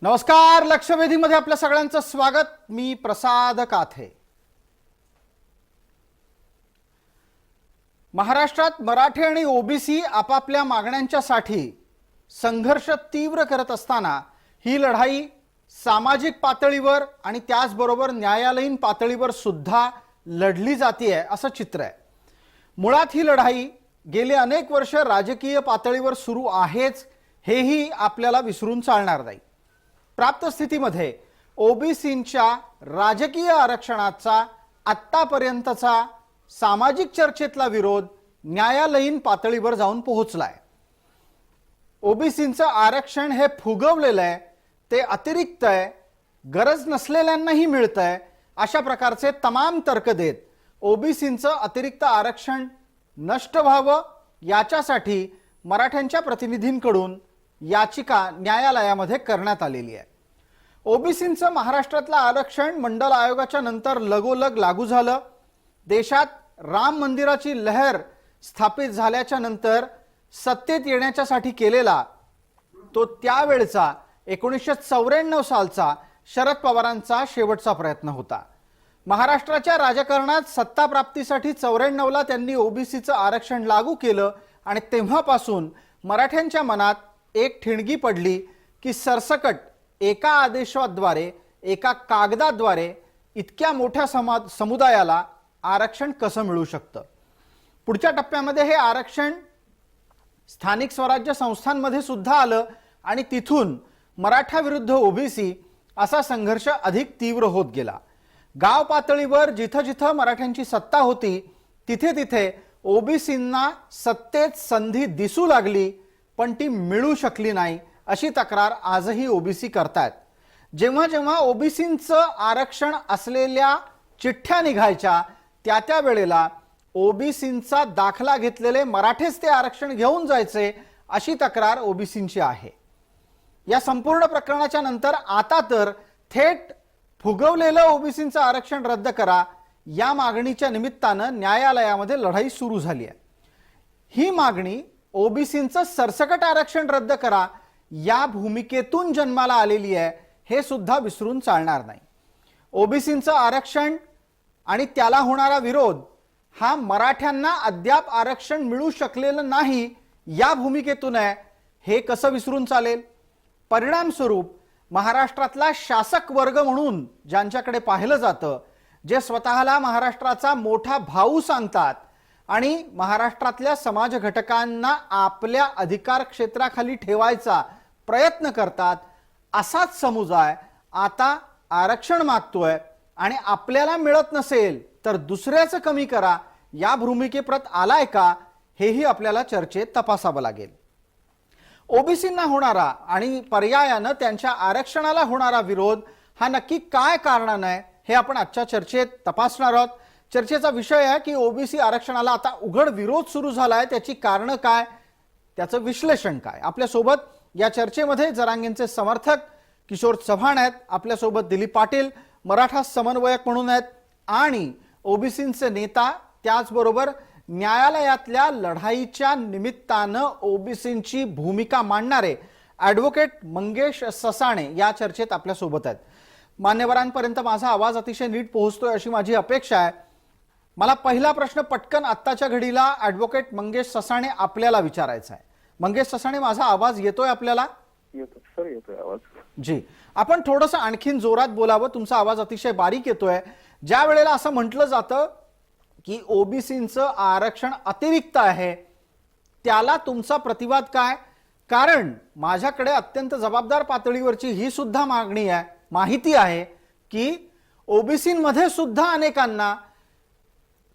नमस्कार, लक्षवेधीमध्ये आपल्या सगळ्यांचं स्वागत। मी प्रसाद काथे। महाराष्ट्रात मराठी आणि ओबीसी आपापल्या मागण्यांच्यासाठी संघर्ष तीव्र करत असताना ही लढाई सामाजिक पातळीवर आणि त्याचबरोबर न्यायालयीन पातळीवर सुद्धा लढली जाते असं चित्र आहे। मुळात ही लढाई गेली अनेक वर्ष राजकीय पातळीवर सुरू आहेच, हेही आपल्याला विसरून चालणार नाही। प्राप्त स्थितीमध्ये ओबीसींच्या राजकीय आरक्षणाचा आत्तापर्यंतचा सामाजिक चर्चेतला विरोध न्यायालयीन पातळीवर जाऊन पोहोचलाय। ओबीसींचं आरक्षण हे फुगवलेलं आहे, ते अतिरिक्त आहे, गरज नसलेल्यांनाही मिळतंय, अशा प्रकारचे तमाम तर्क देत ओबीसींचं अतिरिक्त आरक्षण नष्ट व्हावं याच्यासाठी मराठ्यांच्या प्रतिनिधींकडून याचिका न्यायालयामध्ये करण्यात आलेली आहे। ओबीसींचं महाराष्ट्रातलं आरक्षण मंडल आयोगाच्या नंतर लगोलग लागू झालं। देशात राम मंदिराची लहर स्थापित झाल्याच्या नंतर सत्तेत येण्याच्यासाठी केलेला तो त्यावेळचा 1994 सालचा शरद पवारांचा शेवटचा प्रयत्न होता। महाराष्ट्राच्या राजकारणात सत्ता प्राप्तीसाठी 94ला त्यांनी ओबीसीचं आरक्षण लागू केलं आणि तेव्हापासून मराठ्यांच्या मनात एक ठिणगी पडली की सरसकट एका आदेशाद्वारे, एका कागदाद्वारे इतक्या मोठ्या समुदायाला आरक्षण कसं मिळू शकतं। पुढच्या टप्प्यामध्ये हे आरक्षण स्थानिक स्वराज्य संस्थांमध्ये सुद्धा आलं आणि तिथून मराठा विरुद्ध ओबीसी असा संघर्ष अधिक तीव्र होत गेला। गाव पातळीवर जिथं जिथं मराठ्यांची सत्ता होती तिथे तिथे ओबीसींना सत्तेत संधी दिसू लागली, पण ती मिळू शकली नाही अशी तक्रार आजही ओबीसी करतात। जेव्हा जेव्हा ओबीसींचं आरक्षण असलेल्या चिठ्ठ्या निघायच्या त्या वेळेला ओबीसींचा दाखला घेतलेले मराठेच ते आरक्षण घेऊन जायचे अशी तक्रार ओबीसींची आहे। या संपूर्ण प्रकरणाच्या नंतर आता तर थेट फुगवलेलं ओबीसींचं आरक्षण रद्द करा या मागणीच्या निमित्तानं न्यायालयामध्ये लढाई सुरू झाली आहे। ही मागणी ओबीसींचं सरसकट आरक्षण रद्द करा या भूमिकेतून जन्माला आलेली आहे, हे सुद्धा विसरून चालणार नाही। ओबीसींचं आरक्षण आणि त्याला होणारा विरोध हा मराठ्यांना अद्याप आरक्षण मिळू शकलेलं नाही या भूमिकेतून आहे, हे कसं विसरून चालेल। परिणाम स्वरूप महाराष्ट्रातला शासक वर्ग म्हणून ज्यांच्याकडे पाहिलं जातं, जे स्वतःला महाराष्ट्राचा मोठा भाऊ सांगतात आणि महाराष्ट्रातल्या समाज घटकांना आपल्या अधिकार क्षेत्राखाली ठेवायचा प्रयत्न करतात, असाच समुदाय आता आरक्षण मागतोय आणि आपल्याला मिळत नसेल तर दुसऱ्याचं कमी करा या भूमिकेप्रत आलाय का, हेही आपल्याला चर्चेत तपासावं लागेल। ओबीसींना होणारा आणि पर्यायानं त्यांच्या आरक्षणाला होणारा विरोध हा नक्की काय कारणानं आहे हे आपण आजच्या चर्चेत तपासणार आहोत। चर्चेचा विषय आहे की ओबीसी आरक्षणाला आता उघड विरोध सुरू झाला आहे, त्याची कारणं काय, त्याचं विश्लेषण काय। आपल्यासोबत या चर्चेमध्ये जरांगेंचे समर्थक किशोर चव्हाण आहेत, आपल्यासोबत दिलीप पाटील मराठा समन्वयक म्हणून आहेत आणि ओबीसींचे नेता, त्याचबरोबर न्यायालयातल्या लढाईच्या निमित्तानं ओबीसींची भूमिका मांडणारे ॲडव्होकेट मंगेश ससाणे या चर्चेत आपल्यासोबत आहेत। मान्यवरांपर्यंत माझा आवाज अतिशय नीट पोहोचतोय अशी माझी अपेक्षा आहे। मला पहिला प्रश्न पटकन आत्ताच्या घडीला ॲडव्होकेट मंगेश ससाणे आपल्याला विचारायचा आहे। मंगेश ससाणे, माझा आवाज येतोय आपल्याला? येतो सर, येतोय आवाज जी। आपण थोडंसं आणखीन जोरात बोलावं, तुमचा आवाज अतिशय बारीक येतोय। ज्या वेळेला असं म्हटलं जातं की ओबीसींचं आरक्षण अतिरिक्त आहे, त्याला तुमचा प्रतिवाद काय? कारण माझ्याकडे अत्यंत जबाबदार पातळीवरची ही सुद्धा मागणी आहे, माहिती आहे की ओबीसींमध्ये सुद्धा अनेकांना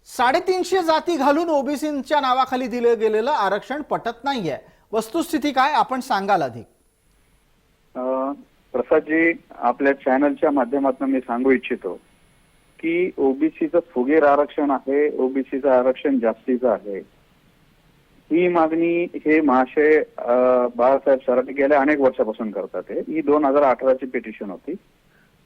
350 जाती घालून ओबीसींच्या नावाखाली दिले गेलेलं आरक्षण पटत नाहीये। वस्तुस्थिती काय, आपण सांगाल अधिक? प्रसादजी, आपल्या चॅनलच्या माध्यमातून मी सांगू इच्छितो की ओबीसीचं फुगीर आरक्षण आहे, ओबीसीचं आरक्षण जास्तीचं आहे। ही मागणी हे महाशय बाळासाहेब सराटे गेल्या अनेक वर्षापासून करतात। ही 2018ची पिटिशन होती।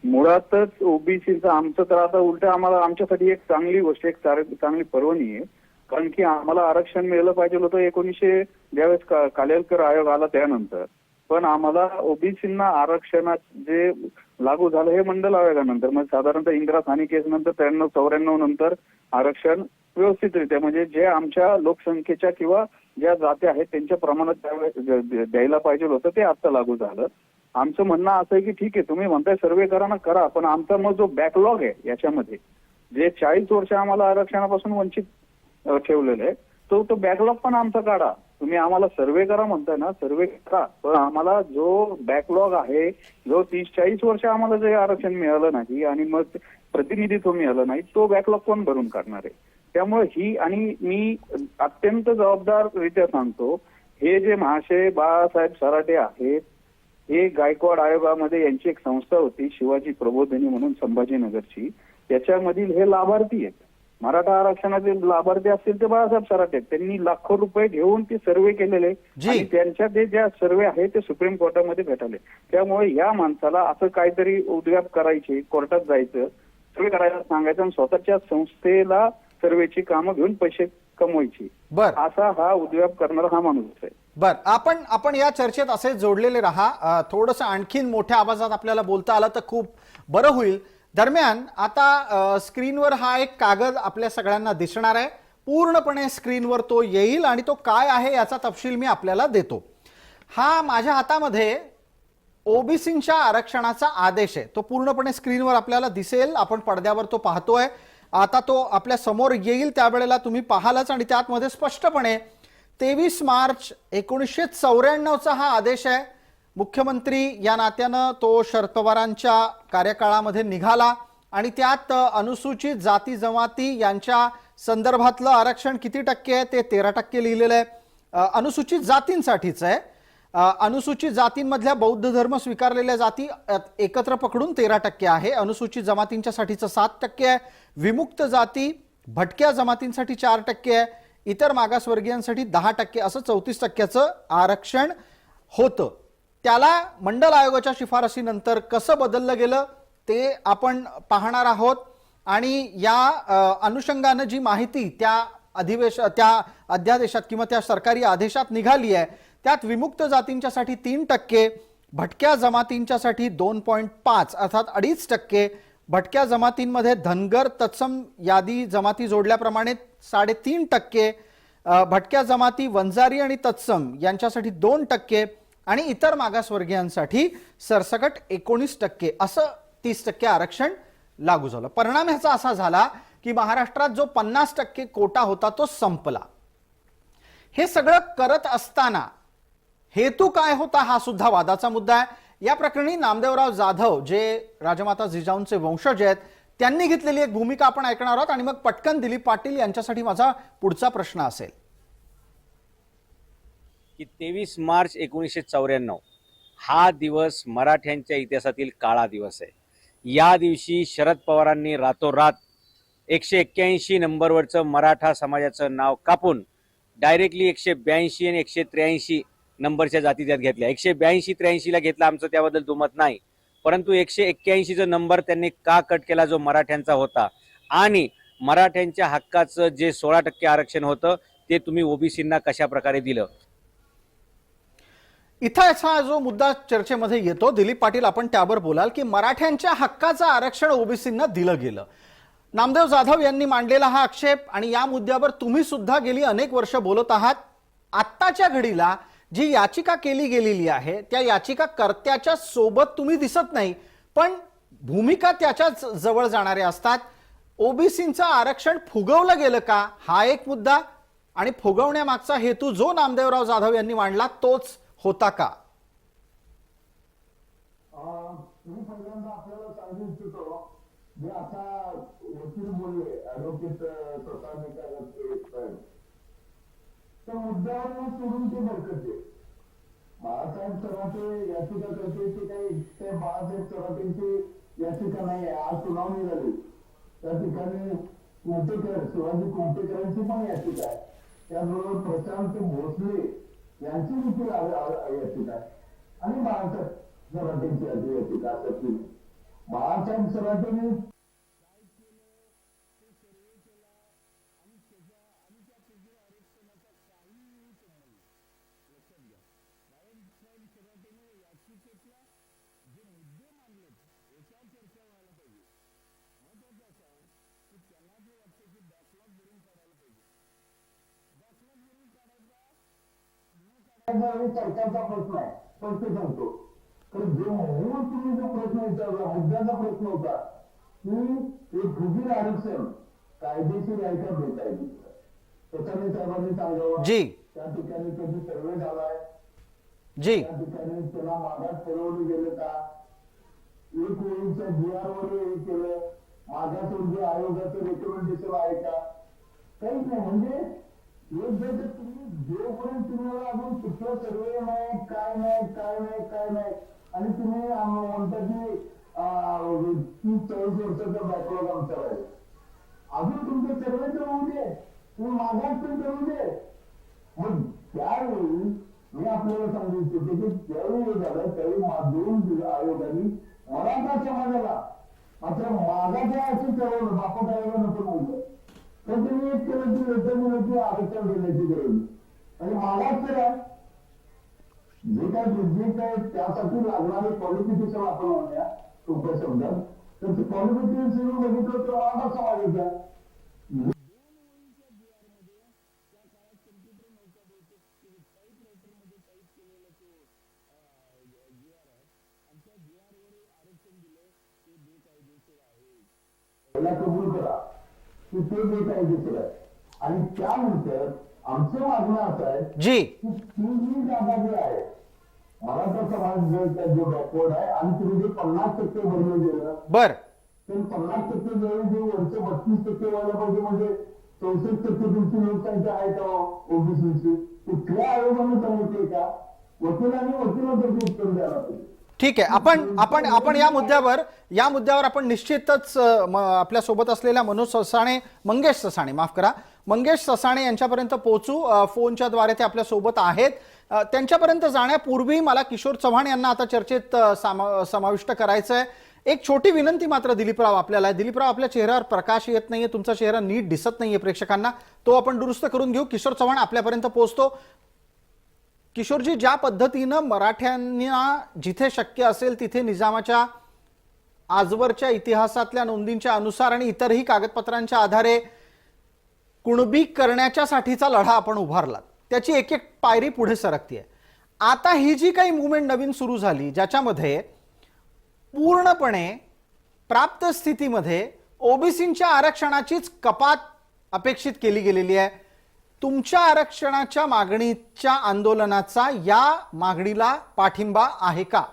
मुळातच ओबीसीचं आमचं तर आता उलट आम्हाला आमच्यासाठी एक चांगली गोष्ट, एक चांगली पर्वणी आहे, कारण की आम्हाला आरक्षण मिळालं पाहिजे होतं 1900 ज्यावेळेस कालेलकर आयोग आला त्यानंतर। पण आम्हाला ओबीसींना आरक्षणात जे लागू झालं हे मंडल आयोगानंतर, मग साधारणतः इंदिरा सानी केस नंतर 93-94 नंतर आरक्षण व्यवस्थितरित्या म्हणजे जे आमच्या लोकसंख्येच्या किंवा ज्या जाती आहेत त्यांच्या प्रमाणात द्यायला पाहिजे होतं ते आता लागू झालं. आमचं म्हणणं असं आहे की ठीक आहे तुम्ही म्हणताय सर्वे करा ना करा, पण आमचा मग जो बॅकलॉग आहे याच्यामध्ये जे 40 वर्ष आम्हाला आरक्षणापासून वंचित ठेवलेलं आहे तो बॅकलॉग पण आमचा काढा. तुम्ही आम्हाला सर्वे करा म्हणताय ना, सर्वे करा, पण आम्हाला जो बॅकलॉग आहे जो 30-40 वर्ष आम्हाला जे आरक्षण मिळालं नाही आणि मग प्रतिनिधित्व मिळालं नाही तो बॅकलॉग कोण भरून काढणार आहे. त्यामुळे ही, आणि मी अत्यंत जबाबदाररित्या सांगतो, हे जे महाशय बाळासाहेब सराटे आहेत हे गायकवाड आयोगामध्ये यांची एक संस्था होती शिवाजी प्रबोधिनी म्हणून संभाजीनगरची, त्याच्यामधील हे लाभार्थी आहेत. मराठा आरक्षणाचे लाभार्थी असतील ते बाळासाहेब सराटे, त्यांनी लाखो रुपये घेऊन ते सर्वे केलेले आणि त्यांच्या ते ज्या सर्वे आहे ते सुप्रीम कोर्टामध्ये भेटले. त्यामुळे या माणसाला असं काहीतरी उद्व्याप करायचे, कोर्टात जायचं, सर्वे करायला सांगायचं आणि स्वतःच्या संस्थेला सर्वेची कामं घेऊन पैसे कमवायची, असा हा उद्व्याप करणारा हा माणूस आहे. बर, आपण या चर्चेत असे जोडलेले राहा. थोडंसं आणखीन मोठ्या आवाजात आपल्याला बोलता आलं तर खूप बरं होईल. दरम्यान आता स्क्रीनवर हा एक कागद आपल्या सगळ्यांना दिसणार आहे, पूर्णपणे स्क्रीनवर तो येईल आणि तो काय आहे याचा तपशील मी आपल्याला देतो. हा माझ्या हातामध्ये ओबीसींच्या आरक्षणाचा आदेश आहे, तो पूर्णपणे स्क्रीनवर आपल्याला दिसेल, आपण पडद्यावर तो पाहतोय. आता तो आपल्या समोर येईल त्यावेळेला तुम्ही पाहालच आणि त्यामध्ये स्पष्टपणे 23 मार्च 1994चा हा आदेश आहे. मुख्यमंत्री या नात्यानं तो शरद पवारांच्या कार्यकाळामध्ये निघाला आणि त्यात अनुसूचित जाती जमाती यांच्या संदर्भातलं आरक्षण किती टक्के आहे ते 13% लिहिलेलं आहे. अनुसूचित जातींसाठीच आहे. अनुसूचित जातींमधल्या बौद्ध धर्म स्वीकारलेल्या जाती एकत्र पकडून 13% आहे. अनुसूचित जमातींच्यासाठीचं 7% आहे. विमुक्त जाती भटक्या जमातींसाठी 4% आहे. इतर मागासवर्गीयांसाठी 10%, असं 34%चं आरक्षण होतं. त्याला मंडल आयोगाच्या शिफारसीनंतर कसं बदललं गेलं ते आपण पाहणार आहोत आणि या अनुषंगानं जी माहिती त्या अध्यादेशात किंवा त्या सरकारी आदेशात निघाली आहे त्यात विमुक्त जातींच्यासाठी 3%, भटक्या जमातींच्यासाठी 2.5 अर्थात 2.5%, भटक्या जमातींमध्ये धनगर तत्सम यादी जमाती जोडल्याप्रमाणे 3.5%, भटक्या जमाती वंजारी आणि तत्सम यांच्यासाठी 2% आणि इतर मागासवर्गीयांसाठी सरसकट 19%, असं 30% आरक्षण लागू झालं. परिणाम ह्याचा असा झाला की महाराष्ट्रात जो 50% कोटा होता तो संपला. हे सगळं करत असताना हेतू काय होता हा सुद्धा वादाचा मुद्दा आहे. या प्रकरणी नामदेवराव जाधव जे राजमाता जिजाऊंचे वंशज आहेत त्यांनी घेतलेली एक भूमिका आपण ऐकणार आहोत आणि मग पटकन दिलीप पाटील यांच्यासाठी माझा पुढचा प्रश्न असेल की 23 मार्च 1994 हा दिवस मराठ्यांच्या इतिहासातील काळा दिवस आहे. या दिवशी शरद पवारांनी रातोरात 181 नंबरवरचं मराठा समाजाचं नाव कापून डायरेक्टली 182 आणि 183 नंबरच्या जाती त्यात घेतल्या. 182-83 ला घेतला, आमचं त्याबद्दल दुमत नाही, परंतु 181चा नंबर त्यांनी का कट केला जो मराठ्यांचा होता आणि मराठ्यांच्या हक्काचं जे 16% आरक्षण होतं ते तुम्ही ओबीसींना कशा प्रकारे दिलं. इथं असा जो मुद्दा चर्चेमध्ये येतो, दिलीप पाटील आपण त्यावर बोलाल की मराठ्यांच्या हक्काचं आरक्षण ओबीसींना दिलं गेलं. नामदेव जाधव यांनी मांडलेला हा आक्षेप आणि या मुद्द्यावर तुम्ही सुद्धा गेली अनेक वर्ष बोलत आहात. आत्ताच्या घडीला जी याचिका केली गेलेली आहे त्या याचिकाकर्त्याच्या सोबत तुम्ही दिसत नाही, पण भूमिका त्याच्याच जवळ जाणारे असतात. ओबीसींचं आरक्षण फुगवलं गेलं का हा एक मुद्दा आणि फुगवण्यामागचा हेतू जो नामदेवराव जाधव यांनी मांडला तोच होता का? मी पहिल्यांदा आपल्याला सांगू इच्छितो, जे आता वकील बोलले ॲडव्होकेट प्रसाद निकाल, तर मुद्द्यावर सोडून ते बरकत आहे. बाळासाहेब सराटे याचिका करते ते काही ते बाळासाहेब सराटेंची याचिका नाही आहे. आज सुनावणी झाली त्या ठिकाणी कुमटेकर, शिवाजी कुमटेकरांची पण याचिका आहे. त्याचबरोबर प्रशांत भोसले यांची देखील याचिका आहे आणि बाळासाहेब सराटेंची याचिका असं. बाळासाहेब सराटेने आरक्षणाचा काही संबंध लक्षात घ्या. बाळासाहेब सराटेने सरकारचा प्रश्न आहे पण ते सांगतो तर जो मूळ तुम्ही जो प्रश्न विचारला मुद्द्याचा प्रश्न होता की एक फुगीर आरक्षण कायदेशीर आहे का बेकायदेशीर स्वतःने साहेबांनी सांगावं जी त्या ठिकाणी कधी सर्वे झालाय जी त्या ठिकाणी त्याला मागास पुरवलं गेलं का एक वेळीच्या GR वर हे केलं मागासवर्गीय आयोगाचं रेकमेंडेशन आहे का काहीच नाही म्हणजे एक जर तुम्ही जोपर्यंत तुम्हाला अजून कुठलं सर्वे नाही काय नाही आणि तुम्ही म्हणता की 30-40 वर्षाचा बॅकलॉग आमचा आहे अजून तुमचे सर्वे तर होऊ दे तुम्ही मागास पण करू दे मग त्यावेळी मी आपल्याला सांगू इच्छितो की ज्यावेळी हे झालं त्यावेळी दोन आयोगाने मराठा समाजाला मात्र मागाच्या अशी ठरवलं बापट आयोगानं पण बोललं तर त्यांनी एक केलं की वेतन आरक्षण देण्याची गरज आणि मागास तर आहे जे काय त्यासाठी लागणारे क्वालिफिकेशन आपण म्हणूया सोप्या शब्दात तर ते क्वालिफिकेशन बघितलं तर मराठा समाजाचा कबूल करा की ते बेकायदेशीर आहे आणि त्यानंतर आमचं मागणं असं आहे जी की तीनही जागा जी आहे मराठा समाज जो बॅकवर्ड आहे आणि तुम्ही जे 50% भरलं गेलं बर तर 50% वेळी जे वरचे 32% व्हायला पाहिजे म्हणजे 64% तुमची लोकसंख्या आहे का ओबीसीची कुठल्या आयोगाने सांगितले का वकिलांनी वकिलांसाठी उत्तर द्यायला पाहिजे ठीक आहे आपण या मुद्द्यावर आपण निश्चितच आपल्या सोबत असलेल्या मंगेश ससाणे यांच्यापर्यंत पोहोचू फोनच्या द्वारे ते आपल्या सोबत आहेत त्यांच्यापर्यंत जाण्यापूर्वी मला किशोर चव्हाण यांना आता चर्चेत समाविष्ट करायचं आहे एक छोटी विनंती मात्र दिलीपराव आपल्या चेहऱ्यावर प्रकाश येत नाहीये तुमचा चेहरा नीट दिसत नाहीये प्रेक्षकांना तो आपण दुरुस्त करून घेऊ किशोर चव्हाण आपल्यापर्यंत पोहोचतो किशोरजी ज्या पद्धतीनं मराठ्यांना जिथे शक्य असेल तिथे निजामाच्या आजवरच्या इतिहासातल्या नोंदींच्या अनुसार आणि इतरही कागदपत्रांच्या आधारे कुणबी करण्याच्या साठीचा लढा आपण उभारला त्याची एक एक पायरी पुढे सरकतीये आता ही जी काही मुवमेंट नवीन सुरू झाली ज्याच्यामध्ये पूर्णपणे प्राप्त स्थितीमध्ये ओबीसींच्या आरक्षणाचीच कपात अपेक्षित केली गेलेली आहे तुमच्या आरक्षणाच्या मागणीच्या आंदोलनाचा या मागणीला पाठिंबा आहे का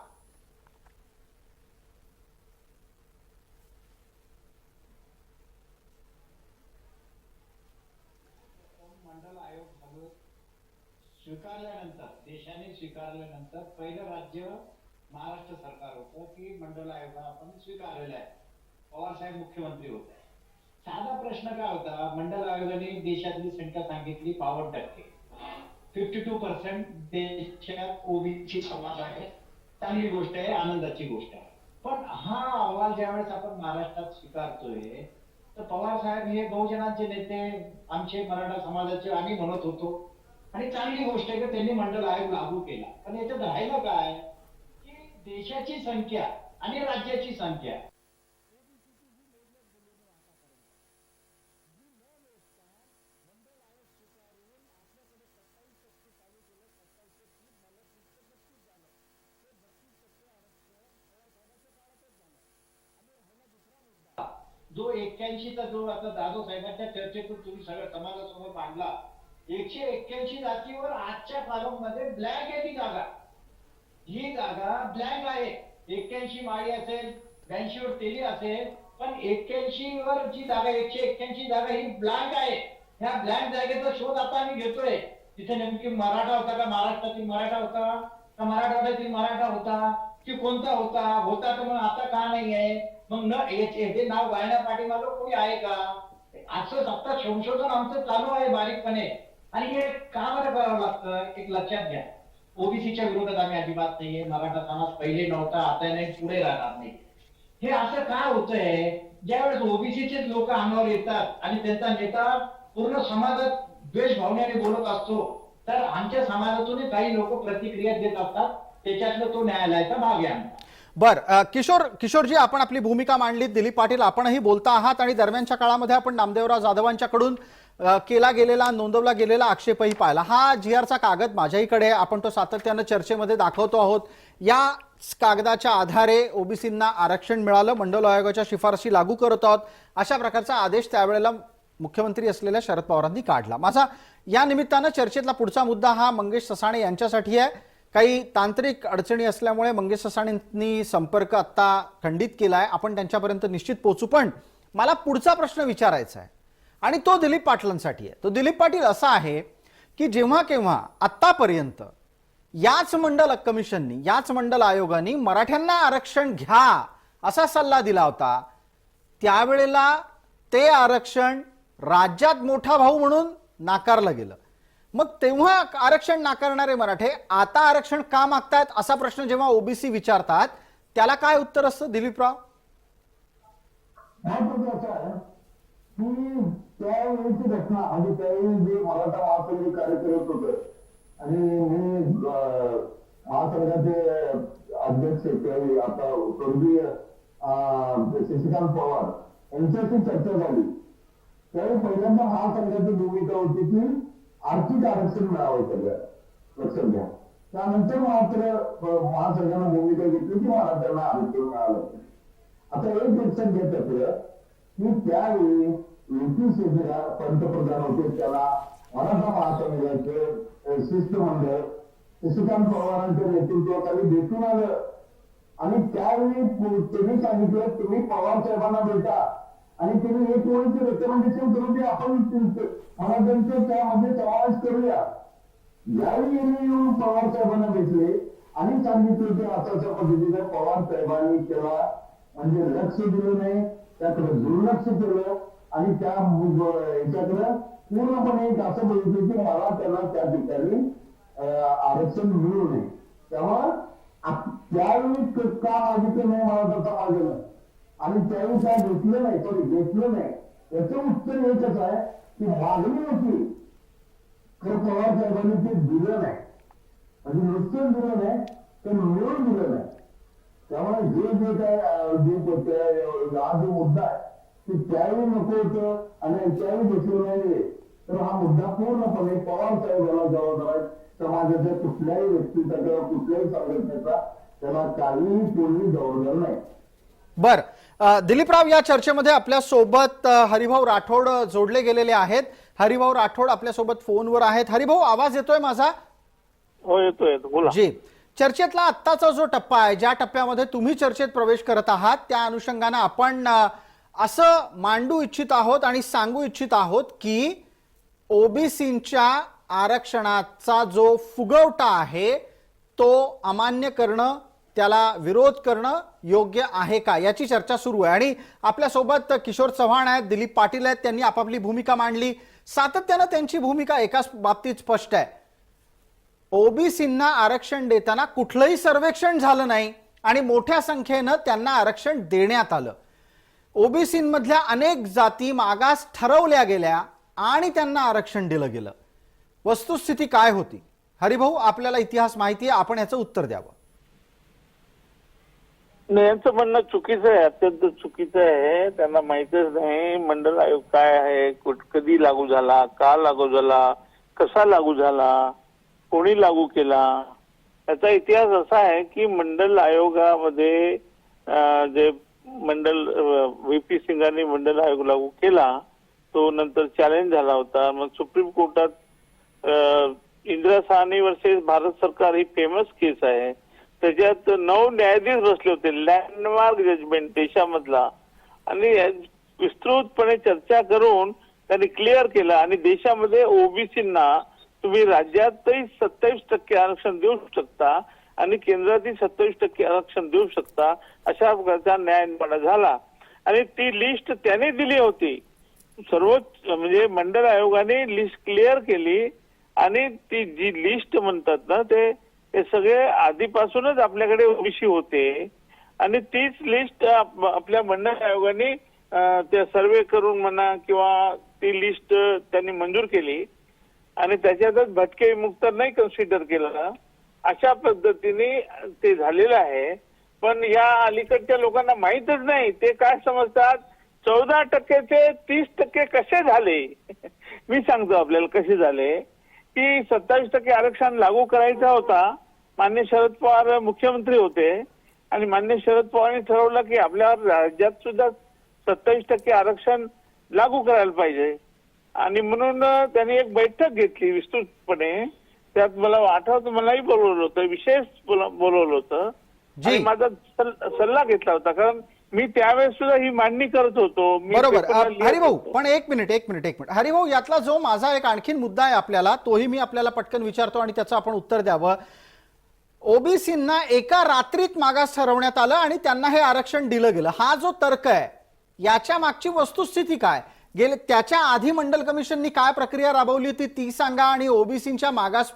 मंडल आयोग स्वीकारल्यानंतर देशाने स्वीकारल्यानंतर पहिलं राज्य महाराष्ट्र सरकार होतं की मंडल आयोग आपण स्वीकारलेला आहे पवार साहेब मुख्यमंत्री होते साधा प्रश्न काय होता मंडल आयोगाने देशातली संख्या सांगितली 52% 52% देशात ओबीसी समाज आहे चांगली गोष्ट आहे आनंदाची गोष्ट आहे पण हा अहवाल ज्यावेळेस आपण महाराष्ट्रात स्वीकारतोय तर पवार साहेब हे बहुजनांचे नेते आमचे मराठा समाजाचे आम्ही म्हणत होतो आणि चांगली गोष्ट आहे की त्यांनी मंडल आयोग लागू केला पण याच्यात राहिलं काय की देशाची संख्या आणि राज्याची संख्या जो 81चा जो आता जाधव साहेबांच्या चर्चेतून तुम्ही सगळ्या समाजासमोर मांडला 181 जातीवर आजच्या कालममध्ये ब्लँक आहे ती जागा ही जागा ब्लँक आहे 81 माळी असेल 82 वर तेली असेल पण 81 वर जी जागा 181 जागा ही ब्लँक आहे ह्या ब्लँक जागेचा शोध आता आम्ही घेतोय तिथे नेमकी मराठा होता का महाराष्ट्रातील मराठा होता का मराठवाड्यातील मराठा होता की कोणता होता तर मग आता का नाही आहे मग न हे नाव गायना पाठीमागं कोणी आहे का असं आता संशोधन आमचं चालू आहे बारीकपणे आणि हे का बरं करावं लागतं एक लक्षात घ्या ओबीसीच्या विरोधात आम्ही अजिबात नाहीये मराठा समाज पहिले नव्हता आता नाही पुढे राहणार नाही हे असं का होतंय ज्यावेळेस ओबीसीचे लोक अंगावर येतात आणि त्यांचा नेता पूर्ण समाजात द्वेष भावनेने बोलत असतो तर आमच्या समाजातून काही लोक प्रतिक्रिया देत असतात त्याच्यातलं तो न्यायालयाचा भाग आहे आमचा. बर किशोरजी, आपण आपली भूमिका मांडली. दिलीप पाटील, आपणही बोलता आहात आणि दरम्यानच्या काळामध्ये आपण नामदेवराव जाधवांच्याकडून केला गेलेला, नोंदवला गेलेला आक्षेपही पाहिला. हा GRचा कागद माझ्याहीकडे आहे, आपण तो सातत्यानं चर्चेमध्ये दाखवतो आहोत. या कागदाच्या आधारे ओबीसींना आरक्षण मिळालं, मंडल आयोगाच्या शिफारशी लागू करत आहोत, अशा प्रकारचा आदेश त्यावेळेला मुख्यमंत्री असलेल्या शरद पवारांनी काढला. माझा या निमित्तानं चर्चेतला पुढचा मुद्दा हा मंगेश ससाणे यांच्यासाठी आहे. काही तांत्रिक अडचणी असल्यामुळे मंगेश ससाणेंनी संपर्क आता खंडित केलाय, आपण त्यांच्यापर्यंत निश्चित पोहोचू. पण मला पुढचा प्रश्न विचारायचा आहे आणि तो दिलीप पाटलांसाठी आहे. तो दिलीप पाटील असा आहे की जेव्हा केव्हा आतापर्यंत याच मंडल कमिशननी, याच मंडल आयोगाने मराठ्यांना आरक्षण घ्या असा सल्ला दिला होता, त्यावेळेला ते आरक्षण राज्यात मोठा भाऊ म्हणून नाकारलं गेलं. मग तेव्हा आरक्षण नाकारणारे मराठे आता आरक्षण का मागतायत असा प्रश्न जेव्हा ओबीसी विचारतात, त्याला काय उत्तर असतं दिलीपराव? महत्वाचं असं आहे की त्यावेळीची घटना, म्हणजे त्यावेळी जे मराठा महासंघ कार्य करत होतं आणि मी महासंघाचे अध्यक्ष त्यावेळी आता स्वर्गीय शशिकांत पवार यांच्याशी चर्चा झाली. त्यावेळी पहिल्यांदा महासंघाची भूमिका होती की आर्थिक आरक्षण मिळावं सगळ्या, लक्षात घ्या. त्यानंतर मात्र महासंघानं भूमिका घेतली की मराठ्यांना आरक्षण मिळालं. आता एक लक्षात घेत असलं की त्यावेळी पंतप्रधान होते, त्याला मराठा महासंघाचे शिष्टमंडळ शशिकांत पवारांच्या नेतृत्वाखाली भेटून आलं आणि त्यावेळी त्यांनी सांगितलं तुम्ही पवार साहेबांना भेटा आणि त्यांनी एक वेळेचे रेकमेंडेशन करू दे, आपण मराठ्यांचा त्यामध्ये समावेश करूया. यावेळी यांनी येऊन पवार साहेबांना भेटले आणि सांगितलं की अशा पद्धतीने पवार साहेबांनी त्याला म्हणजे लक्ष दिलं नाही, त्याकडे दुर्लक्ष केलं आणि त्या याच्याकडे पूर्णपणे एक असं बघितलं की मला त्याला त्या ठिकाणी आरक्षण मिळू नये. त्यामुळे त्यावेळी का मागितलं नाही मला त्याचा मागेलं आणि त्यावेळी काय घेतलं नाही, घेतलं नाही. याचं उत्तर एकच आहे की मागणी होती तर पवार साहेबांनी ते दिलं नाही, म्हणजे नुसतं दिलं नाही तर मिळून दिलं नाही. त्यामुळे जे काय हा जो मुद्दा आहे की त्यावेळी नको होतं आणि त्यावेळी घेतलं नाही, तर हा मुद्दा पूर्णपणे पवार साहेबांना जबाबदार आहे. समाजाच्या कुठल्याही व्यक्तीचा किंवा कुठल्याही संघटनेचा त्याला काहीही पूर्वी जबाबदार नाही. बर दिलीपराव, या चर्चेमध्ये आपल्या सोबत हरिभाऊ राठोड जोडले गेलेले आहेत. हरिभाऊ राठोड आपल्या सोबत फोनवर आहेत. हरिभाऊ, आवाज येतोय माझा? हो येतोय, बोला. जी, चर्चेतला आत्ताचा जो टप्पा आहे, ज्या टप्प्यामध्ये तुम्ही चर्चेत प्रवेश करत आहात, त्या अनुषंगाने आपण असं मांडू इच्छित आहोत आणि सांगू इच्छित आहोत की ओबीसींच्या आरक्षणाचा जो फुगवटा आहे तो अमान्य करणं, त्याला विरोध करणं योग्य आहे का, याची चर्चा सुरू आहे. आणि आपल्यासोबत किशोर चव्हाण आहेत, दिलीप पाटील आहेत, त्यांनी आपापली भूमिका मांडली. सातत्यानं त्यांची भूमिका एकाच बाबतीत स्पष्ट आहे, ओबीसींना आरक्षण देताना कुठलंही सर्वेक्षण झालं नाही आणि मोठ्या संख्येनं त्यांना आरक्षण देण्यात आलं. ओबीसींमधल्या अनेक जाती मागास ठरवल्या गेल्या आणि त्यांना आरक्षण दिलं गेलं. वस्तुस्थिती काय होती? हरिभाऊ, आपल्याला इतिहास माहिती आहे, आपण याचं उत्तर द्यावं. नाही, यांचं म्हणणं चुकीचं आहे, अत्यंत चुकीचं आहे. त्यांना माहितच नाही मंडल आयोग काय आहे, कधी लागू झाला, का लागू झाला, कसा लागू झाला, कोणी लागू केला. याचा इतिहास असा आहे की मंडल आयोगामध्ये जे मंडल व्हीपी सिंगांनी मंडल आयोग लागू केला तो नंतर चॅलेंज झाला होता. मग सुप्रीम कोर्टात इंदिरा साहनी वर्सेस भारत सरकार ही फेमस केस आहे. त्याच्यात 9 न्यायाधीश बसले होते, लँडमार्क जजमेंट देशामधला, आणि विस्तृतपणे चर्चा करून त्यांनी क्लिअर केलं आणि देशामध्ये ओबीसींना तुम्ही राज्यातही 27% आरक्षण देऊ शकता आणि केंद्रातही 27% आरक्षण देऊ शकता, अशा प्रकारचा न्याय निर्माण झाला. आणि ती लिस्ट त्याने दिली होती, सर्वोच्च म्हणजे मंडल आयोगाने लिस्ट क्लिअर केली आणि ती जी लिस्ट म्हणतात ना ते सगळे आधीपासूनच आपल्याकडे ओबीसी होते आणि तीच लिस्ट आपल्या मंडल आयोगाने त्या सर्वे करून म्हणा किंवा ती लिस्ट त्यांनी मंजूर केली आणि त्याच्यातच भटके विमुक्त नाही कन्सिडर केलं अशा पद्धतीने ते झालेलं आहे. पण या अलीकडच्या लोकांना माहीतच नाही. ते काय समजतात 14% 30% कसे झाले. मी सांगतो आपल्याला कसे झाले की 27% आरक्षण लागू करायचा होता. माननीय शरद पवार मुख्यमंत्री होते आणि माननीय शरद पवारांनी ठरवलं की आपल्या राज्यात सुद्धा 27% आरक्षण लागू करायला पाहिजे आणि म्हणून त्यांनी एक बैठक घेतली विस्तृतपणे. त्यात मला आठवतं मलाही बोलवलं होतं, विशेष बोलवलं होतं आणि माझा सल्ला घेतला होता. कारण मी त्यावेळेस सुद्धा ही मांडणी करत होतो. बरोबर. हरिभाऊ पण एक मिनिट हरिभाऊ, यातला जो माझा एक आणखीन मुद्दा आहे आपल्याला, तोही मी आपल्याला पटकन विचारतो आणि त्याचं आपण उत्तर द्यावं. ओबीसींना एका रात्रीत मागास ठरवण्यात आलं आणि त्यांना हे आरक्षण दिलं गेलं, हा जो तर्क आहे याच्या मागची वस्तुस्थिती काय? गेले त्याच्या आधी मंडल कमिशननी काय प्रक्रिया राबवली होती ती सांगा आणि ओबीसींच्या मागास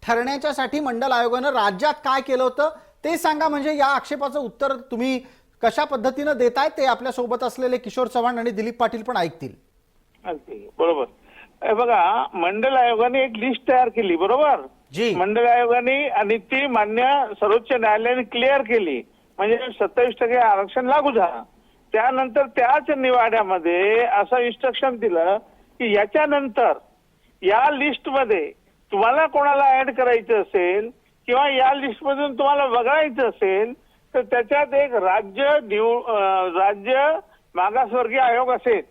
ठरण्याच्यासाठी मंडल आयोगानं राज्यात काय केलं होतं ते सांगा. म्हणजे या आक्षेपाचं उत्तर तुम्ही कशा पद्धतीनं देताय ते आपल्या सोबत असलेले किशोर चव्हाण आणि दिलीप पाटील पण ऐकतील. बरोबर. बघा, मंडल आयोगाने एक लिस्ट तयार केली. बरोबर जी. मंडल आयोगाने आणि ती मान्य सर्वोच्च न्यायालयाने क्लिअर केली. म्हणजे 27% आरक्षण लागू झालं. त्यानंतर त्याच निवाड्यामध्ये असं इन्स्ट्रक्शन दिलं की याच्यानंतर या लिस्टमध्ये तुम्हाला कोणाला ऍड करायचं असेल किंवा या लिस्टमधून तुम्हाला वगळायचं असेल तर त्याच्यात एक राज्य मागासवर्गीय आयोग असेल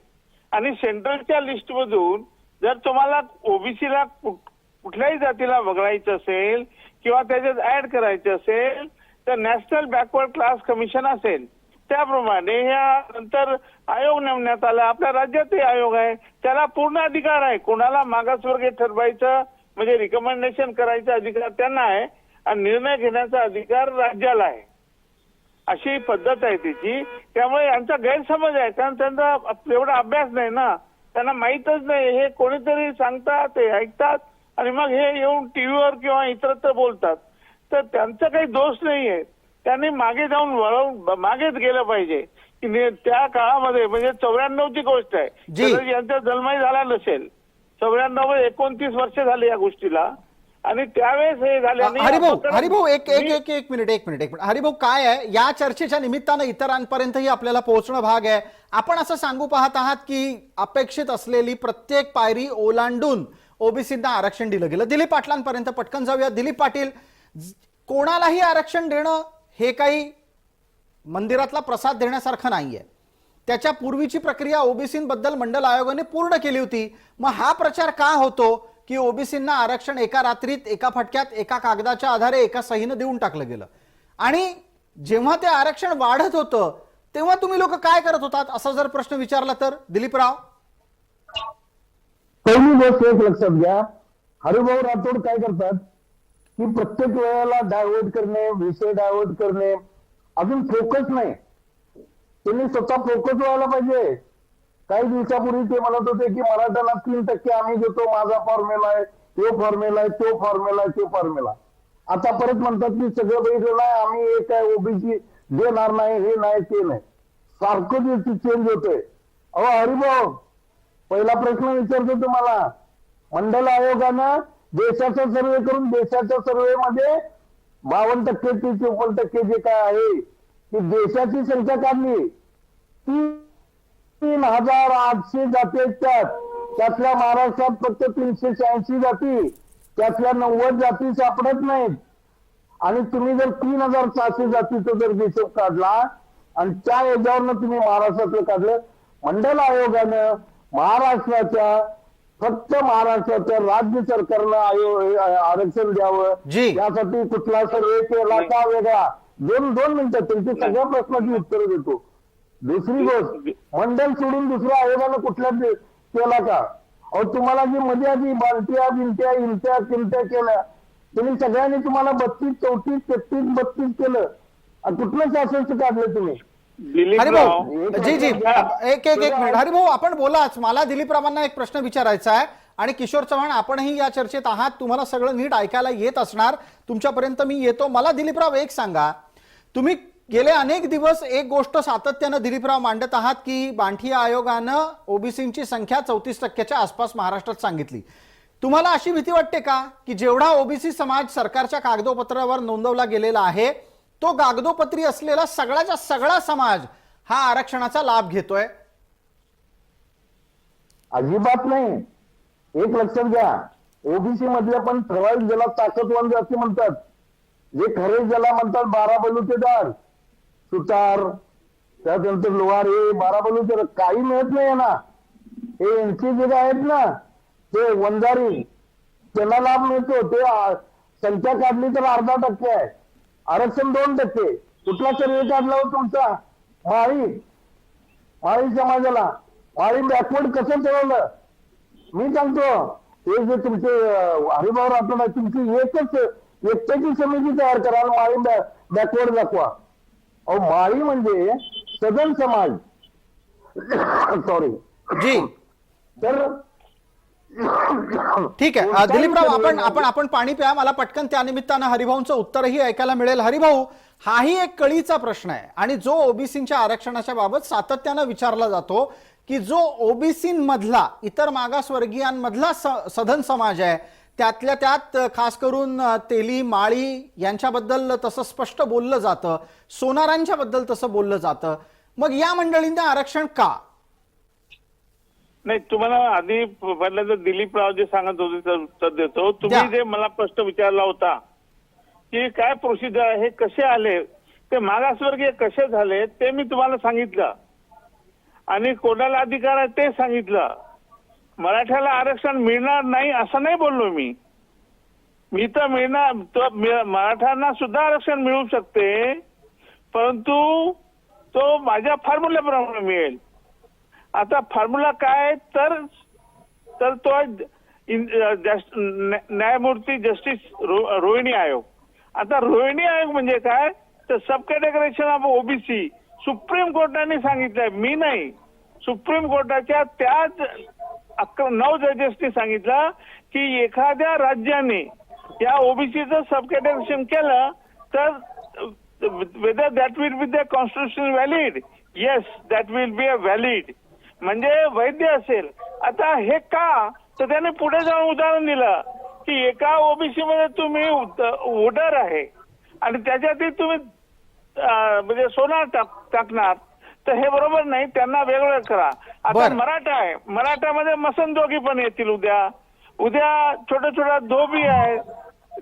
आणि सेंट्रलच्या लिस्टमधून जर तुम्हाला ओबीसीला कुठल्याही जातीला वगळायचं असेल किंवा त्याच्यात ऍड करायचं असेल तर नॅशनल बॅकवर्ड क्लास कमिशन असेल. त्याप्रमाणे या नंतर आयोग नेमण्यात आला. आपल्या राज्यातही आयोग आहे, त्याला पूर्ण अधिकार आहे. कोणाला मागासवर्गीय ठरवायचं म्हणजे रिकमेंडेशन करायचा अधिकार त्यांना आहे आणि निर्णय घेण्याचा अधिकार राज्याला आहे. अशी पद्धत आहे त्याची. त्यामुळे यांचा गैरसमज आहे, कारण त्यांचा एवढा अभ्यास नाही ना, त्यांना माहीतच नाही. हे कोणीतरी सांगतात, ते ऐकतात आणि मग हे येऊन टीव्हीवर किंवा इतरत्र बोलतात. तर त्यांचा काही दोष नाहीये. त्यांनी मागे जाऊन मागेच गेलं पाहिजे की त्या काळामध्ये म्हणजे 94ची गोष्ट आहे. यांचा जन्मही झाला नसेल. 94 29 वर्ष झाली या गोष्टीला आणि त्यावेळेस हे झाले. हरिभाऊ एक मिनिट हरिभाऊ, काय आहे या चर्चेच्या निमित्तानं इतरांपर्यंतही आपल्याला पोहोचणं भाग आहे. आपण असं सांगू पाहत आहात की अपेक्षित असलेली प्रत्येक पायरी ओलांडून ओबीसींना आरक्षण दिलं गेलं. दिलीप पाटलांपर्यंत पटकन जाऊया. दिलीप पाटील, कोणालाही आरक्षण देणं हे काही मंदिरातला प्रसाद देण्यासारखं नाहीये. त्याच्या पूर्वीची प्रक्रिया ओबीसींबद्दल मंडल आयोगाने पूर्ण केली होती. मग हा प्रचार का होतो की ओबीसींना आरक्षण एका रात्रीत एका फटक्यात एका कागदाच्या आधारे एका सहीनं देऊन टाकलं गेलं आणि जेव्हा ते आरक्षण वाढत होतं तेव्हा तुम्ही लोक काय करत होतात असा जर प्रश्न विचारला तर दिलीपराव? पहिली गोष्ट एक लक्षात घ्या, हरिभाऊ राठोड काय करतात की प्रत्येक वेळेला डायव्हर्ट करणे, विषय डायव्हर्ट करणे, अजून फोकस नाही. त्यांनी स्वतः फोकस व्हायला पाहिजे. काही दिवसापूर्वी ते म्हणत होते की मराठ्याला 3% आम्ही देतो, माझा फॉर्म्युला आहे, तो फॉर्म्युला आहे, तो फॉर्म्युला आहे, तो फॉर्म्युला. आता परत म्हणतात की सगळं बघितलं नाही, आम्ही एक आहे ओबीसी देणार नाही, हे नाही ते नाही. सारखं चेंज होतोय. अहो हरिभाऊ, पहिला प्रश्न विचारतो तुम्हाला. मंडल आयोगानं देशाचा सर्वे करून देशाच्या सर्वेमध्ये 52% ते 54% जे काय आहे ती देशाची संख्या काढली. 3,800 जाती आहेत. त्यातल्या महाराष्ट्रात फक्त 386 जाती, त्यातल्या 90 जाती सापडत नाहीत. आणि तुम्ही जर 3,600 जातीचा जर हिशोब काढला आणि त्या याच्यावरनं तुम्ही महाराष्ट्रातलं काढलं, मंडल आयोगानं महाराष्ट्राच्या फक्त महाराष्ट्राच्या राज्य सरकारनं आरक्षण द्यावं यासाठी कुठला सर्वे केला का वेगळा? दोन मिनिटं त्यांची सगळ्या प्रश्नाची उत्तर देतो. दुसरी गोष्ट, मंडल सोडून दुसऱ्या आयोगानं कुठल्या केला का? अहो तुम्हाला जी मध्ये आधी बालट्या बिलट्या इलट्या किलट्या केल्या, तुम्ही सगळ्यांनी तुम्हाला 32, 34, 33, 32 केलं. कुठलं शासन काढलं तुम्ही? हरिभाऊ जी एक मिनिट हरिभाऊ आपण बोलाच. मला दिलीपरावांना एक प्रश्न विचारायचा आहे आणि किशोर चव्हाण आपणही या चर्चेत आहात, तुम्हाला सगळं नीट ऐकायला येत असणार, तुमच्यापर्यंत मी येतो. मला दिलीपराव एक सांगा, तुम्ही गेले अनेक दिवस एक गोष्ट सातत्यानं दिलीपराव मांडत आहात की बांठिया आयोगानं ओबीसींची संख्या 34%च्या आसपास महाराष्ट्रात सांगितली. तुम्हाला अशी भीती वाटते का की जेवढा ओबीसी समाज सरकारच्या कागदोपत्रावर नोंदवला गेलेला आहे तो कागदोपत्री असलेला सगळ्याचा सगळा समाज हा आरक्षणाचा लाभ घेतोय? अजिबात नाही. एक लक्षात घ्या, ओबीसी मधल्या पण ठराविक ज्याला ताकदवान असे म्हणतात, जे खरे ज्याला म्हणतात 12 बलुतेदार, सुतार, त्यानंतर लोहार, हे 12 बलुतेदार काही मिळत नाही ना. हे एनसी जे आहेत ना, ते वंजारी, त्यांना लाभ मिळतो. ते संख्या काढली तर अर्धा% आहे, आरक्षण 2%. कुठला सर्वे काढला हो तुमचा? माळी समाजाला. माळी बॅकवर्ड कसं ठेवलं मी सांगतो. ते जे तुमचे हरिभाऊ राठोड आहे, तुमची एकट्याची समिती तयार करा आणि माळी बॅकवर्ड दाखवा. अहो, माळी म्हणजे सदन समाज. सॉरी जी, तर ठीक आहे. दिलीपराव, आपण पाणी प्या. मला पटकन त्या निमित्तानं हरिभाऊंचं उत्तरही ऐकायला मिळेल. हरिभाऊ, हाही एक कळीचा प्रश्न आहे आणि जो ओबीसीच्या आरक्षणाच्या बाबत सातत्यानं विचारला जातो की जो ओबीसी मधला इतर मागासवर्गीयांमधला सधन समाज आहे, त्यातल्या त्यात खास करून तेली, माळी यांच्याबद्दल तसं स्पष्ट बोललं जातं, सोनारांच्या बद्दल तसं बोललं जातं. मग या मंडळींना आरक्षण का? नाही, तुम्हाला आधी पहिल्यांदा दिलीपराव जे सांगत होते त्याचं उत्तर देतो. द्या. तुम्ही जे मला प्रश्न विचारला होता की काय प्रोसिजर आहे, कसे आले, ते मागासवर्गीय कसे झाले ते मी तुम्हाला सांगितलं आणि कोणाला अधिकार आहे ते सांगितलं. मराठ्याला आरक्षण मिळणार नाही असं नाही बोललो मी तर मिळणार, मराठ्यांना सुद्धा आरक्षण मिळू शकते, परंतु तो माझ्या फॉर्म्युल्याप्रमाणे मिळेल. आता फॉर्म्युला काय, तर तो न्यायमूर्ती जस्टिस रोहिणी आयोग. आता रोहिणी आयोग म्हणजे काय, तर सब कॅटेगरायझेशन ऑफ ओबीसी सुप्रीम कोर्टाने सांगितलंय, मी नाही. सुप्रीम कोर्टाच्या त्याच 9 जजेसनी सांगितलं की एखाद्या राज्याने या ओबीसीचं सब कॅटेगरायझेशन केलं तर whether that will be the constitution valid. Yes, that will be a valid, म्हणजे वैध असेल. आता हे का, तर त्याने पुढे जाऊन उदाहरण दिलं की एका ओबीसी मध्ये तुम्ही वोटर आहे आणि त्याच्यातही तुम्ही म्हणजे सोनार टाकणार, तर हे बरोबर नाही, त्यांना वेगळं करा. आता मराठा आहे, मराठामध्ये मसनजोगी पण येतील उद्या छोट्या धोबी आहे,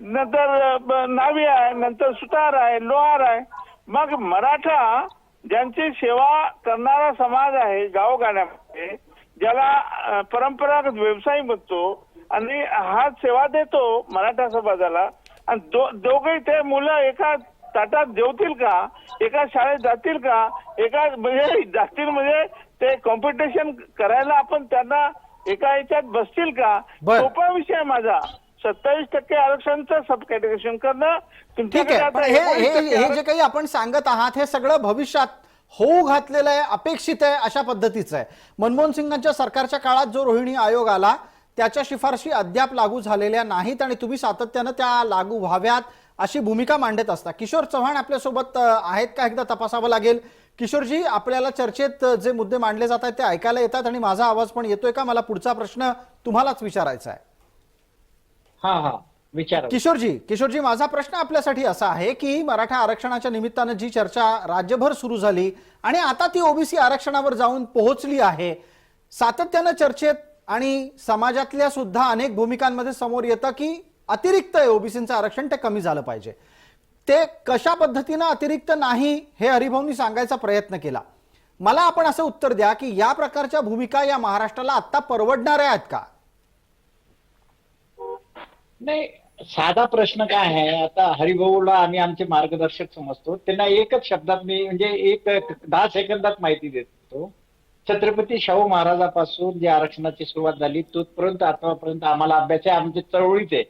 नंतर नावी आहे, नंतर सुतार आहे, लोहार आहे. मग मराठा ज्यांची सेवा करणारा समाज आहे गावोगाड्यामध्ये, ज्याला परंपरागत व्यवसाय म्हणतो आणि हा सेवा देतो मराठा समाजाला, आणि दोघे ते मुलं एका ताटात जेवतील का, एका शाळेत जातील का, एका म्हणजे जातील म्हणजे ते कॉम्पिटिशन करायला आपण त्यांना एका याच्यात बसतील का? सोपा विषय माझा. 27% आरक्षणचं सब कॅटेगरायझेशन करणं. ठीक आहे, पण हे जे काही आपण सांगत आहात हे सगळं भविष्यात होऊ घातलेलं आहे, अपेक्षित आहे अशा पद्धतीचं आहे. मनमोहन सिंगांच्या सरकारच्या काळात जो रोहिणी आयोग आला त्याच्या शिफारशी अद्याप लागू झालेल्या नाहीत आणि तुम्ही सातत्यानं त्या लागू व्हाव्यात अशी भूमिका मांडत असता. किशोर चव्हाण आपल्यासोबत आहेत का, एकदा तपासावं लागेल. किशोरजी, आपल्याला चर्चेत जे मुद्दे मांडले जात आहेत ते ऐकायला येतात आणि माझा आवाज पण येतोय का? मला पुढचा प्रश्न तुम्हालाच विचारायचा आहे. हा विचार. किशोरजी, माझा प्रश्न आपल्यासाठी असा आहे की मराठा आरक्षणाच्या निमित्तानं जी चर्चा राज्यभर सुरू झाली आणि आता ती ओबीसी आरक्षणावर जाऊन पोहोचली आहे, सातत्यानं चर्चेत आणि समाजातल्या सुद्धा अनेक भूमिकांमध्ये समोर येतं की अतिरिक्त आहे ओबीसीचं आरक्षण, ते कमी झालं पाहिजे. ते कशा पद्धतीनं अतिरिक्त नाही हे हरिभाऊंनी सांगायचा प्रयत्न केला. मला आपण असं उत्तर द्या की या प्रकारच्या भूमिका या महाराष्ट्राला आता परवडणाऱ्या आहेत का? नाही, साधा प्रश्न काय आहे, आता हरिभाऊला आम्ही आमचे मार्गदर्शक समजतो, त्यांना एकच शब्दात मी म्हणजे 10 सेकंदात माहिती देतो. छत्रपती शाहू महाराजापासून जे आरक्षणाची सुरुवात झाली तोपर्यंत आतापर्यंत आम्हाला अभ्यास आहे, आमचे चळवळीत आहे.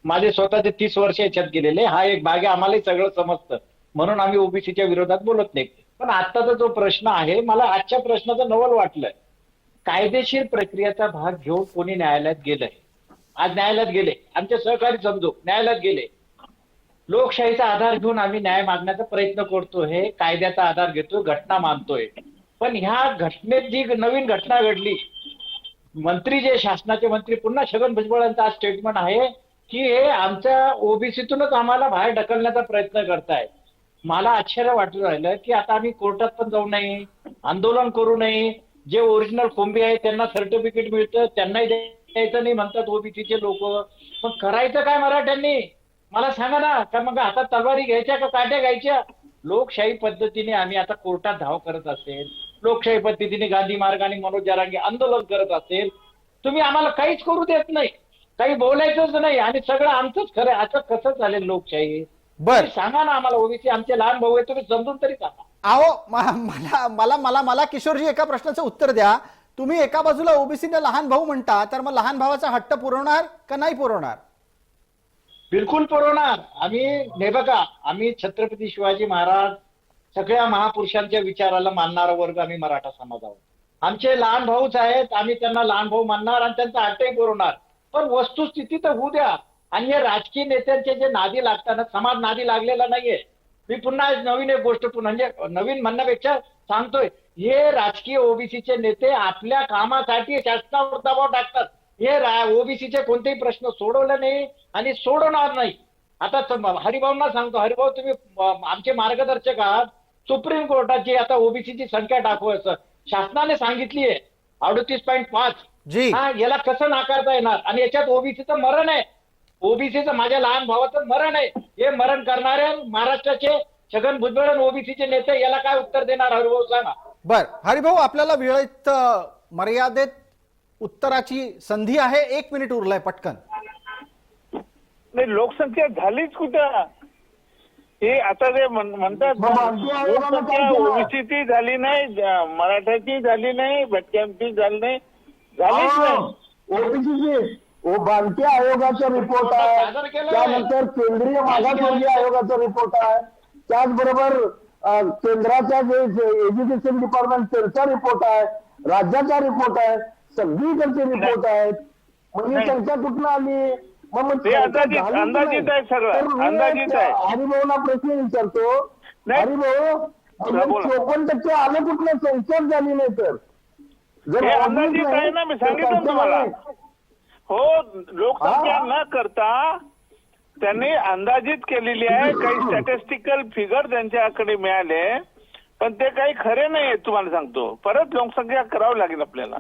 माझे स्वतःचे 30 वर्ष याच्यात गेलेले, हा एक भाग आहे, आम्हालाही सगळं समजतं, म्हणून आम्ही ओबीसीच्या विरोधात बोलत नाही. पण आत्ताचा जो प्रश्न आहे, मला आजच्या प्रश्नाचं नवल वाटलंय. कायदेशीर प्रक्रियेचा भाग घेऊन कोणी न्यायालयात गेलंय, आज न्यायालयात गेले, आमचे सहकारी समजू न्यायालयात गेले, लोकशाहीचा आधार घेऊन आम्ही न्याय मागण्याचा प्रयत्न करतोय, कायद्याचा आधार घेतोय, घटना मानतोय. पण ह्या घटनेत जी नवीन घटना घडली, मंत्री जे शासनाचे मंत्री पुन्हा छगन भुजबळ यांचं आज स्टेटमेंट आहे की हे आमच्या ओबीसीतूनच आम्हाला बाहेर ढकलण्याचा प्रयत्न करतायत. मला आश्चर्य वाटू राहिलं की आता आम्ही कोर्टात पण जाऊ नये, आंदोलन करू नये, जे ओरिजिनल कुंभी आहे त्यांना सर्टिफिकेट मिळतं त्यांनाही द्यायचं नाही म्हणतात ओबीसीचे लोक. पण करायचं काय मराठ्यांनी मला सांगा ना. का मग हातात तलवारी घ्यायच्या का काट्या घ्यायच्या? लोकशाही पद्धतीने आम्ही आता कोर्टात धाव करत असेल, लोकशाही पद्धतीने गांधी मार्गाने मनोज जरांगे आंदोलन करत असेल, तुम्ही आम्हाला काहीच करू देत नाही, काही बोलायचंच नाही आणि सगळं आमचंच खरं. असं कसं चालेल लोकशाही? बर तुम्ही सांगा ना आम्हाला. ओबीसी आमचे लहान भाऊ आहे, तुम्ही समजून तरी सांगा. अहो मला मला मला मला किशोरजी एका प्रश्नाचं उत्तर द्या. तुम्ही एका बाजूला ओबीसीने लहान भाऊ म्हणता, तर मग लहान भावाचा हट्ट पुरवणार का नाही पुरवणार? बिलकुल पुरवणार आम्ही. हे बघा, आम्ही छत्रपती शिवाजी महाराज सगळ्या महापुरुषांच्या विचाराला मानणारा वर्ग आम्ही मराठा समाज आहोत. आमचे लहान भाऊच आहेत, आम्ही त्यांना लहान भाऊ मानणार आणि त्यांचा हट्टही पुरवणार. पण वस्तुस्थिती तर होऊ द्या. आणि हे राजकीय नेत्यांचे जे नादी लागतात, समाज नादी लागलेला नाहीये. मी पुन्हा नवीन एक गोष्ट म्हणजे नवीन म्हणण्यापेक्षा सांगतोय, हे राजकीय ओबीसीचे नेते आपल्या कामासाठी शासनावर दबाव टाकतात. हे ओबीसीचे कोणतेही प्रश्न सोडवले नाही आणि सोडवणार नाही. आता हरिभाऊंना सांगतो, हरिभाऊ तुम्ही आमचे मार्गदर्शक आहात. सुप्रीम कोर्टाची आता ओबीसीची संख्या दाखवा असं शासनाने सांगितली आहे 38.5. जी हा, याला कसं नाकारता येणार? आणि याच्यात ओबीसीचं मरण आहे. ओबीसीचं माझ्या लहान भावाचं मरण आहे. हे मरण करणारे महाराष्ट्राचे छगन भुजबळ आणि ओबीसीचे नेते याला काय उत्तर देणार हरिभाऊ सांगा? बर हरिभाऊ, आपल्याला वेळेत मर्यादेत उत्तराची संधी आहे. 1 मिनिट उरलाय, पटकन. नाही, लोकसंख्या झालीच कुठं? हे आता जे म्हणतात लोकसंख्या ओबीसीची झाली नाही, मराठ्याची झाली नाही, भटक्यांची झाली नाही, झालीच नाही. ओबीसीची बांधकी आयोगाचा रिपोर्ट आहे, त्यानंतर केंद्रीय मागासवर्गीय आयोगाचा रिपोर्ट आहे, त्याचबरोबर केंद्राचा जे एज्युकेशन डिपार्टमेंट त्यांचा रिपोर्ट आहे, राज्याचा रिपोर्ट आहे, सगळीकडचे रिपोर्ट आहेत. म्हणजे संख्या कुठून आली? ते अंदाजित आहे, सगळं अंदाजित आहे. हरिभाऊला प्रश्न विचारतो, हरिभाऊ 54% आलं कुठलं? संख्याच झाली नाही तर हे अंदाजित आहे ना, मी सांगितलं तुम्हाला. हो, लोकसंख्या न करता त्यांनी अंदाजित केलेली आहे. काही स्टॅटिस्टिकल फिगर त्यांच्याकडे मिळाले, पण ते काही खरे नाही. तुम्हाला सांगतो, परत लोकसंख्या करावी लागेल आपल्याला.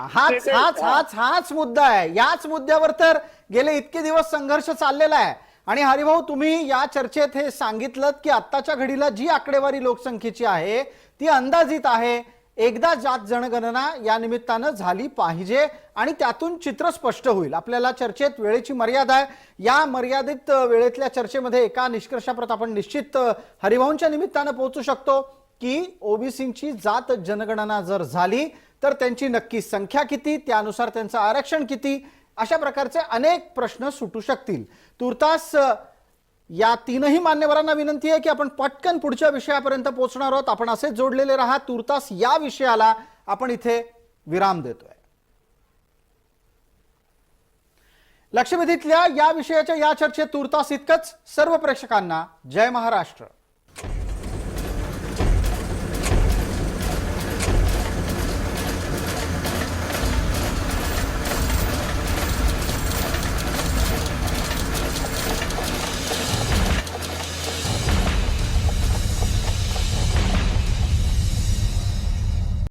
हाच मुद्दा आहे. याच मुद्द्यावर तर गेले इतके दिवस संघर्ष चाललेला आहे. आणि हरिभाऊ, तुम्ही या चर्चेत हे सांगितलं की आत्ताच्या घडीला जी आकडेवारी लोकसंख्येची आहे ती अंदाजित आहे. एकदा जात जनगणना या निमित्तानं झाली पाहिजे आणि त्यातून चित्र स्पष्ट होईल. आपल्याला चर्चेत वेळेची मर्यादा आहे. या मर्यादित वेळेतल्या चर्चेमध्ये एका निष्कर्षाप्रत आपण निश्चित हरिभाऊंच्या निमित्तानं पोहोचू शकतो की ओबीसींची जात जनगणना जर झाली तर त्यांची नक्की संख्या किती, त्यानुसार त्यांचं आरक्षण किती, अशा प्रकारचे अनेक प्रश्न सुटू शकतील. तुर्तास या तीनही मान्यवरांना विनंती आहे की आपण पटकन पुढच्या विषयापर्यंत पोहोचणार आहोत. आपण असे जोडलेले राहा. तुर्तास या विषयाला आपण इथे विराम देतोय. लक्षवेधीतल्या या विषयाच्या या चर्चेत तुर्तास इतकंच. सर्व प्रेक्षकांना जय महाराष्ट्र.